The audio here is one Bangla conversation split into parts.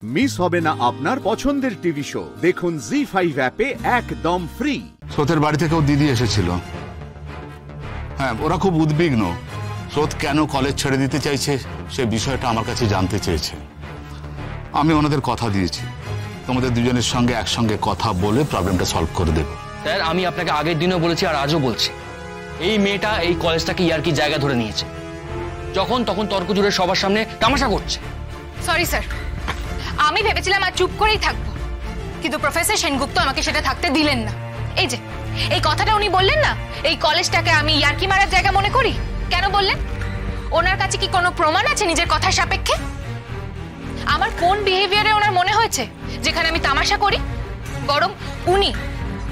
মিস হবে না আপনার পছন্দের টিভি শো। দেখুন জি5 অ্যাপে একদম ফ্রি। স্রোতের বাড়ি থেকেও দিদি এসেছিল। হ্যাঁ, ওরা খুব উদ্বিগ্ন। স্রোত কেন কলেজ ছেড়ে দিতে চাইছে সে বিষয়টা আমার কাছে জানতে চেয়েছে। আমি ওনাদের কথা দিয়েছি তোমাদের দুজনের সঙ্গে একসঙ্গে কথা বলে প্রবলেমটা সলভ করে দেব। স্যার, আমি আপনাকে আগের দিনও বলেছি আর আজও বলছি, এই মেয়েটা এই কলেজটাকে ইয়ার্কি জায়গা ধরে নিয়েছে। যখন তখন তর্ক জুড়ে সবার সামনে তামাশা করছে। সরি স্যার, আমি ভেবেছিলাম আর চুপ করেই থাকবো, কিন্তু প্রফেসর সেনগুপ্ত আমাকে সেটা থাকতে দিলেন না। এই যে এই কথাটা উনি বললেন না, এই কলেজটাকে আমি ইয়ার্কি মারার জায়গা মনে করি, কেন বললেন? ওনার কাছে কি কোনো প্রমাণ আছে নিজের কথার সাপেক্ষে? আমার কোন বিহেভিয়ারে ওনার মনে হয়েছে যেখানে আমি তামাশা করি? বরং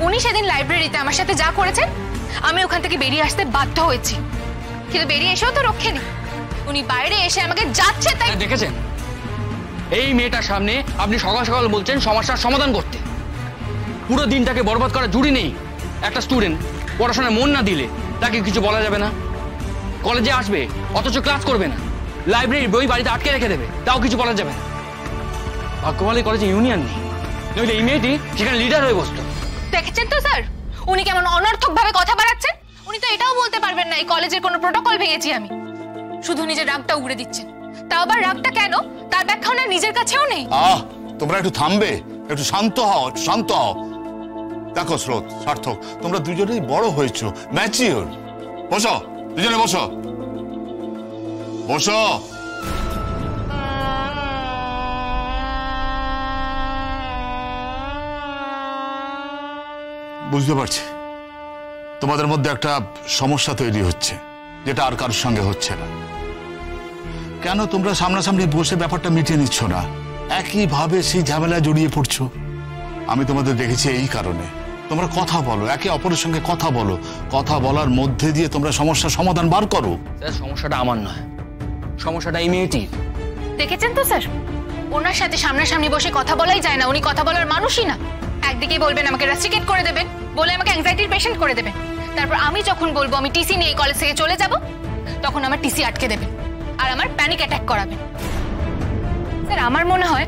উনি সেদিন লাইব্রেরিতে আমার সাথে যা করেছেন, আমি ওখান থেকে বেরিয়ে আসতে বাধ্য হয়েছি, কিন্তু বেরিয়ে এসেও তো রক্ষে নেই। উনি বাইরে এসে আমাকে যাচ্ছে তাই দেখেছেন। এই মেয়েটার সামনে আপনি সকাল সকাল বলছেন সমস্যার সমাধান করতে। পুরো দিনটাকে বরবাদ করা জুড়ি নেই। একটা স্টুডেন্ট পড়াশোনায় মন না দিলে তাকে কিছু বলা যাবে না। কলেজে আসবে অথচ ক্লাস করবে না, লাইব্রেরির বই বাড়িতে আটকে রেখে দেবে, তাও কিছু বলা যাবে না। ভাগ্যবালী কলেজে ইউনিয়ন নেই, নইলে এই মেয়েটি সেখানে লিডার হয়ে বসতো। দেখেছেন তো স্যার, উনি কেমন অনর্থক ভাবে কথা বাড়াচ্ছেন। উনি তো এটাও বলতে পারবেন না এই কলেজের কোনো প্রটোকল ভেঙেছি আমি। শুধু নিজের রাগটা উগড়ে দিচ্ছেন। তাও আবার রাগটা কেন তার ব্যাখ্যা ওনার নিজের কাছেও নেই। তোমরা একটু থামবে, একটু শান্ত হও, শান্ত হও। দেখো স্রোত, সার্থক, তোমরা দুজনেই বড় হয়েছো, ম্যাচিওর। বসো, দুজনে বসো, বসো। বুঝতে পারছি তোমাদের মধ্যে একটা সমস্যা তৈরি হচ্ছে, যেটা আর কারোর সঙ্গে হচ্ছে না। কেন তোমরা সামনাসামনি বসে ব্যাপারটা মিটিয়ে নিচ্ছ না? একইভাবে সেই ঝামেলায় জড়িয়ে পড়ছো। আমি তোমাদের দেখেছি এই কারণে। তোমরা কথা বলো, একে অপরের সঙ্গে কথা বলো, কথা বলার মধ্যে দিয়ে তোমরা সমস্যার সমাধান বার করো। স্যার, সমস্যাটা আমার নয়, সমস্যাটা এই মেয়েটির। দেখেছেন তো স্যার, ওনার সাথে সামনাসামনি বসে কথা বলাই যায় না। উনি কথা বলার মানুষই না। একদিকে বলবেন আমাকে রেস্ট্রিকেট করে দেবেন, বলে আমাকে অ্যাংজাইটির পেশেন্ট করে দেবেন। তারপর আমি যখন বলবো আমি টিসি নিয়ে এই কলেজ থেকে চলে যাব, তখন আমার টিসি আটকে দেবেন আর আমার প্যানিক অ্যাটাক করাবেন। স্যার, আমার মনে হয়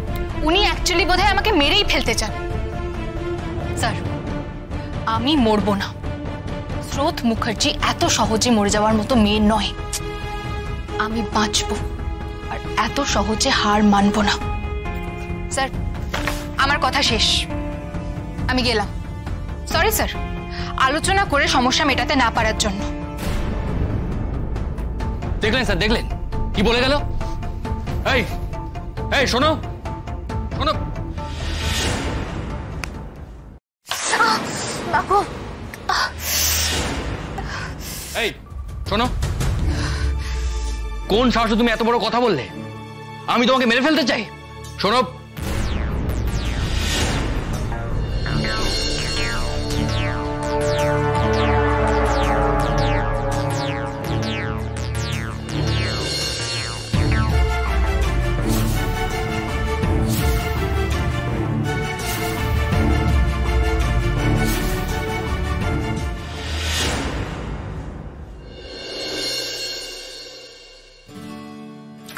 উনি অ্যাকচুয়ালি বোধহয় আমাকে মেরেই ফেলতে চান। স্যার, আমি মরবো না। স্রোত মুখার্জি এত সহজে মরে যাওয়ার মতো মেয়ে নয়। আমি বাঁচবো, আর এত সহজে হার মানবো না। স্যার, আমার কথা শেষ, আমি গেলাম। সরি স্যার, আলোচনা করে সমস্যা মেটাতে না পারার জন্য। দেখলেন স্যার, দেখলেন কি বলে গেল? এই এই শোনো শোনো, বাবু, এই শোনো, কোন সাহসে তুমি এত বড় কথা বললে? আমি তোমাকে মেরে ফেলতে চাই? শোনো,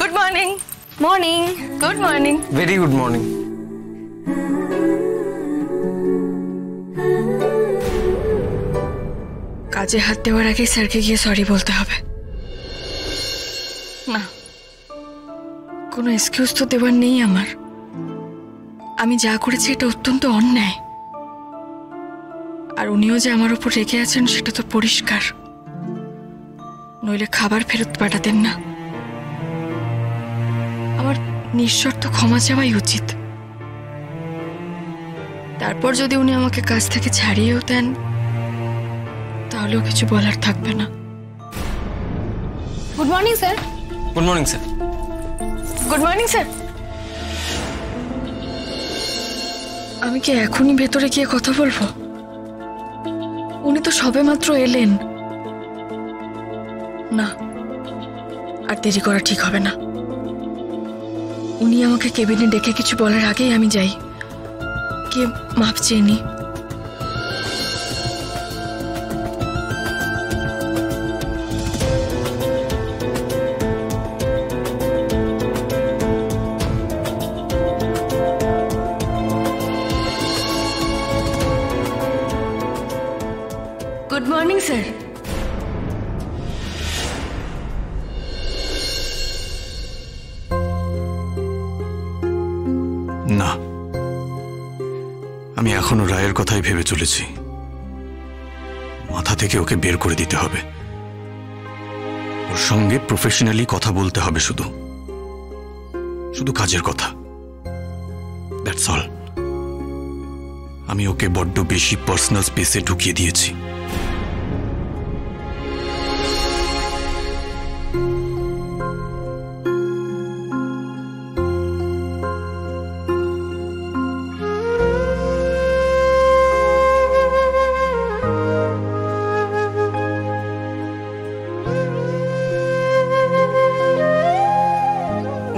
good morning. Morning, good morning. Very good morning. কাজে হাত দেওয়ার আগে স্যারকে গিয়ে সরি বলতে হবে। না, কোনো এক্সকিউজ তো দেওয়ার নেই আমার। আমি যা করেছি এটা অত্যন্ত অন্যায়, আর উনিও যে আমার উপর রেগে আছেন সেটা তো পরিষ্কার। নইলে খাবার ফেরত পাঠাতেন না। আমার নিঃশর্ত ক্ষমা চাওয়াই উচিত। তারপর যদি উনি আমাকে কাজ থেকে ছাড়িয়েও দেন, তাহলেও কিছু বলার থাকবে না। Good morning sir. Good morning sir. Good morning sir. আমি কি এখনই ভেতরে গিয়ে কথা বলবো? উনি তো সবেমাত্র এলেন। না, আর দেরি করা ঠিক হবে না। উনি আমাকে কেবিনে ডেকে কিছু বলার আগেই আমি যাই, গিয়ে মাপ চেয়ে নিই। স্যার। না, আমি এখনো রায়ের কথাই ভেবে চলেছি। মাথা থেকে ওকে বের করে দিতে হবে, ওর সঙ্গে প্রফেশনালি কথা বলতে হবে, শুধু শুধু কাজের কথা, দ্যাটস অল। আমি ওকে বড্ড বেশি পার্সোনাল স্পেসে ঢুকিয়ে দিয়েছি।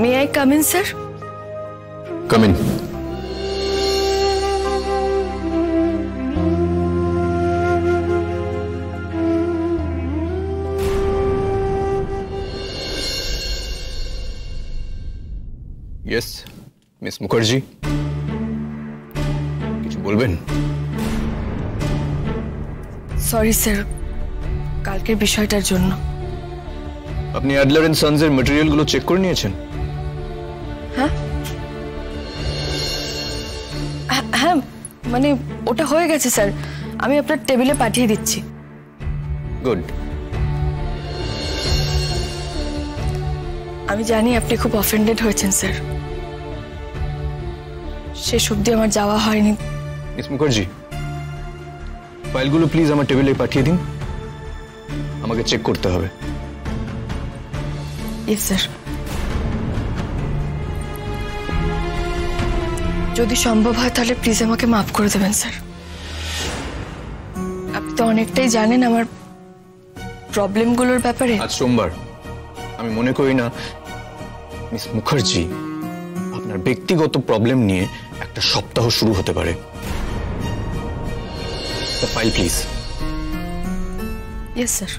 May I come in, sir? Come in. Yes, Miss Mukherjee, কিছু বলবেন? সরি স্যার, কালকের বিষয়টার জন্য। আপনি অ্যাডলার এন্ড সন্স এর ম্যাটেরিয়ালগুলো চেক করে নিয়েছেন? হ্যাঁ হ্যাঁ, মানে ওটা হয়ে গেছে স্যার, আমি আপনার টেবিলে পাঠিয়ে দিচ্ছি। গুড। আমি জানি আপনি খুব অফেন্ডেড হয়েছেন স্যার, শেষ অবধি আমার যাওয়া হয়নি। মিস মুখার্জি, ফাইলগুলো প্লিজ আমার টেবিলে পাঠিয়ে দিন, আমাকে চেক করতে হবে। Yes sir. যদি সম্ভব হয় তাহলে প্লিজ আমাকে মাফ করে দেবেন স্যার। আপনি তো অনেকটাই জানেন আমার প্রবলেমগুলোর ব্যাপারে। আজ সোমবার, আমি মনে করি না মিস মুখার্জি আপনার ব্যক্তিগত প্রবলেম নিয়ে একটা সপ্তাহ শুরু হতে পারে। The file please. Yes sir.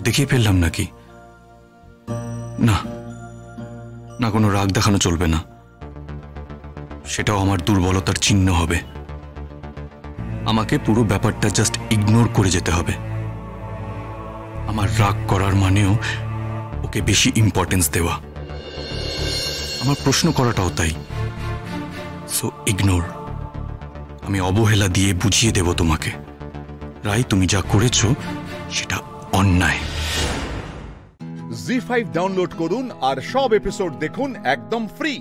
দেখিয়ে ফেললাম নাকি? না না, কোনো রাগ দেখানো চলবে না, সেটাও আমার দুর্বলতার চিহ্ন হবে। আমাকে পুরো ব্যাপারটা জাস্ট ইগনোর করে যেতে হবে। আমার রাগ করার মানেও ওকে বেশি ইম্পর্টেন্স দেওয়া, আমার প্রশ্ন করাটাও তাই। So ignore. আমি অবহেলা দিয়ে বুঝিয়ে দেব তোমাকে, রাই তুমি যা করেছো সেটা অন্যায়। জি5 ডাউনলোড করুন আর সব এপিসোড দেখুন একদম ফ্রি।